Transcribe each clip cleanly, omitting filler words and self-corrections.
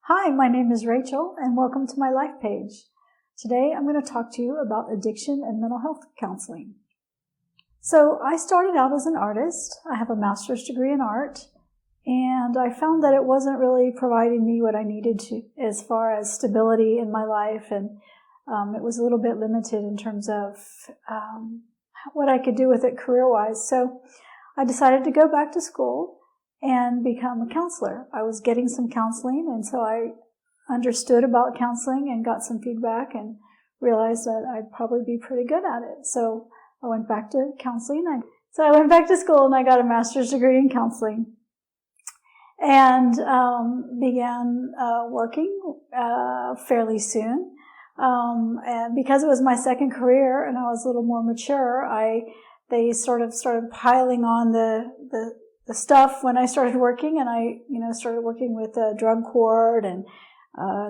Hi, my name is Rachel, and welcome to my LifePage. Today I'm going to talk to you about addiction and mental health counseling. So I started out as an artist. I have a master's degree in art, and I found that it wasn't really providing me what I needed to as far as stability in my life, and it was a little bit limited in terms of what I could do with it career-wise. So I decided to go back to school and become a counselor. I was getting some counseling, and so I understood about counseling and got some feedback and realized that I'd probably be pretty good at it. So I went back to counseling. So I went back to school and I got a master's degree in counseling and began working fairly soon. And because it was my second career and I was a little more mature, they sort of started piling on the stuff when I started working, and I, started working with drug court and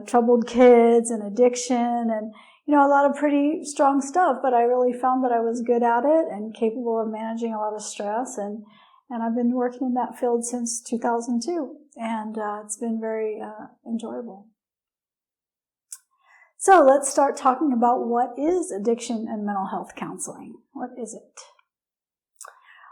troubled kids and addiction and, a lot of pretty strong stuff, but I really found that I was good at it and capable of managing a lot of stress, and I've been working in that field since 2002, and it's been very enjoyable. So let's start talking about what is addiction and mental health counseling. What is it?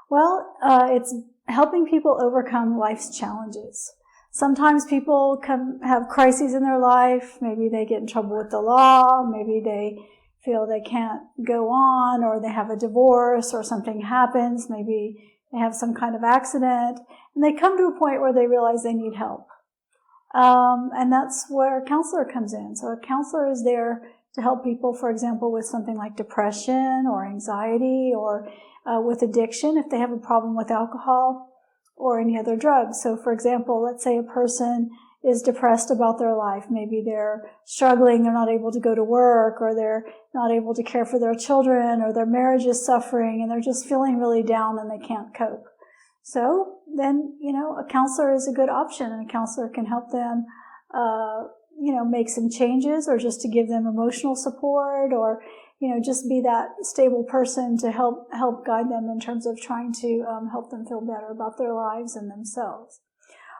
Well, it's helping people overcome life's challenges. Sometimes people have crises in their life. Maybe they get in trouble with the law. Maybe they feel they can't go on, or they have a divorce, or something happens. Maybe they have some kind of accident, and they come to a point where they realize they need help. And that's where a counselor comes in. So a counselor is there to help people, for example, with something like depression or anxiety, or with addiction if they have a problem with alcohol or any other drugs. So for example, let's say a person is depressed about their life. Maybe they're struggling, they're not able to go to work, or they're not able to care for their children, or their marriage is suffering and they're just feeling really down and they can't cope. So then, a counselor is a good option, and a counselor can help them make some changes, or just to give them emotional support, or just be that stable person to help guide them in terms of trying to help them feel better about their lives and themselves.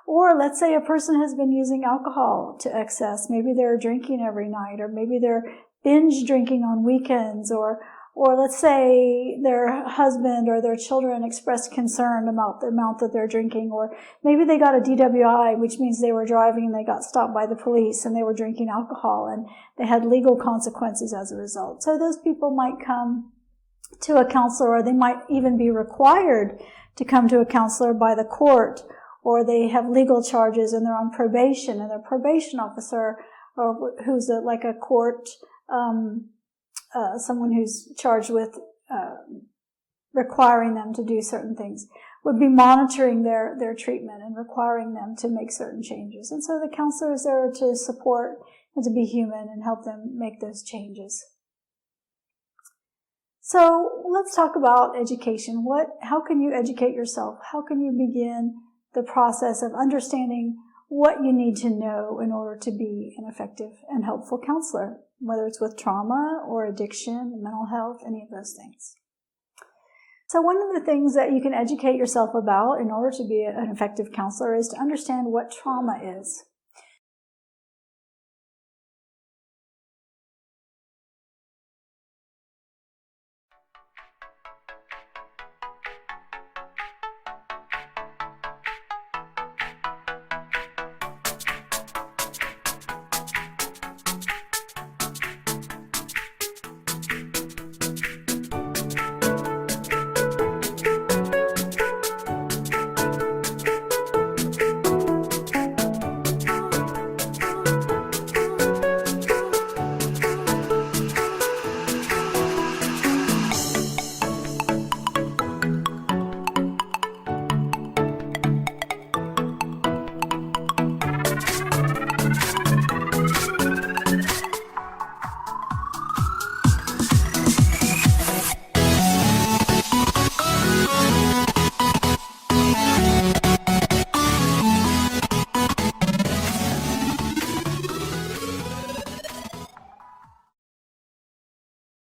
Or let's say a person has been using alcohol to excess. Maybe they're drinking every night, or maybe they're binge drinking on weekends, or let's say their husband or their children expressed concern about the amount that they're drinking, or maybe they got a DWI, which means they were driving and they got stopped by the police and they were drinking alcohol and they had legal consequences as a result. So those people might come to a counselor, or they might even be required to come to a counselor by the court, or they have legal charges and they're on probation, and their probation officer, or who's like a court someone who's charged with requiring them to do certain things, would be monitoring their treatment and requiring them to make certain changes. And so the counselor is there to support and to be human and help them make those changes. So let's talk about education. How can you educate yourself? How can you begin the process of understanding what you need to know in order to be an effective and helpful counselor, whether it's with trauma or addiction, mental health, any of those things. So one of the things that you can educate yourself about in order to be an effective counselor is to understand what trauma is.